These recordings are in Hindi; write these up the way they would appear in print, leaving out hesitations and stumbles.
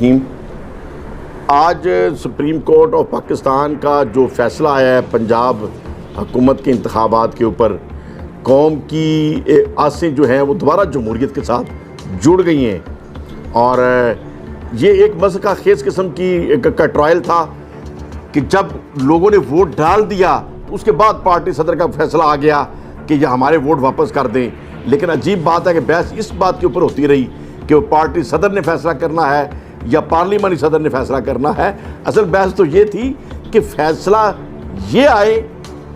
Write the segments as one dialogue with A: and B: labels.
A: रहीम। आज सुप्रीम कोर्ट ऑफ पाकिस्तान का जो फ़ैसला आया है पंजाब हुकूमत के इंतखाबात के ऊपर, कौम की आसें जो हैं वो दोबारा जमहूरियत के साथ जुड़ गई हैं। और ये एक मज़हका खेज किस्म की का ट्रायल था कि जब लोगों ने वोट डाल दिया तो उसके बाद पार्टी सदर का फैसला आ गया कि ये हमारे वोट वापस कर दें। लेकिन अजीब बात है कि बहस इस बात के ऊपर होती रही कि वो पार्टी सदर ने फैसला करना है या पार्लियामानी सदर ने फैसला करना है। असल बहस तो ये थी कि फैसला ये आए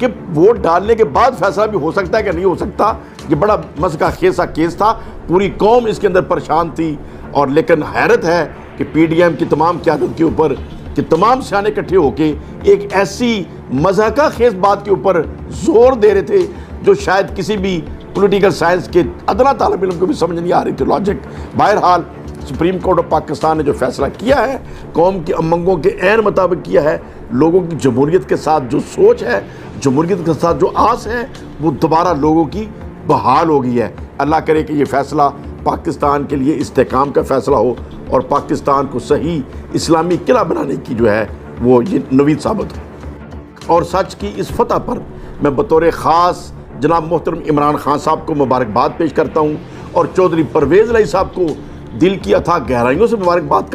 A: कि वोट डालने के बाद फैसला भी हो सकता है कि नहीं हो सकता। ये बड़ा मज़हका खेसा केस था, पूरी कौम इसके अंदर परेशान थी। और लेकिन हैरत है कि PDM की तमाम क़यादत के ऊपर कि तमाम सियाने इकट्ठे होके एक ऐसी मज़हका खेस बात के ऊपर जोर दे रहे थे जो शायद किसी भी पॉलिटिकल साइंस के अदना तालिब इल्म को भी समझ नहीं आ रही थी लॉजिक। बहरहाल सुप्रीम कोर्ट ऑफ पाकिस्तान ने जो फैसला किया है, कौम की अमंगों के ऐन मुताबिक किया है। लोगों की जमहूरियत के साथ जो सोच है, जमहूरियत के साथ जो आस है, वो दोबारा लोगों की बहाल हो गई है। अल्लाह करे कि ये फ़ैसला पाकिस्तान के लिए इस्तेकाम का फ़ैसला हो और पाकिस्तान को सही इस्लामी किला बनाने की जो है वो ये नवीद साबित हो। और सच की इस फतह पर मैं बतौर ख़ास जनाब मोहतरम इमरान खान साहब को मुबारकबाद पेश करता हूँ और चौधरी परवेज़ इलाही साहब को दिल की अथाह गहराइयों से मुबारकबाद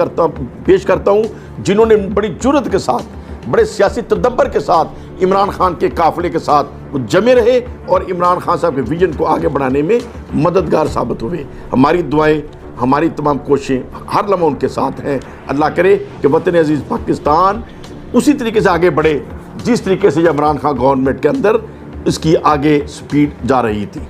A: पेश करता हूँ, जिन्होंने बड़ी जुर्रत के साथ, बड़े सियासी तदब्बर के साथ इमरान खान के काफ़िले के साथ वो जमे रहे और इमरान खान साहब के विजन को आगे बढ़ाने में मददगार साबित हुए। हमारी दुआएं, हमारी तमाम कोशिशें हर लम्हा उनके साथ हैं। अल्लाह करे कि वतन अजीज़ पाकिस्तान उसी तरीके से आगे बढ़े जिस तरीके से इमरान खान गवर्नमेंट के अंदर इसकी आगे स्पीड जा रही थी।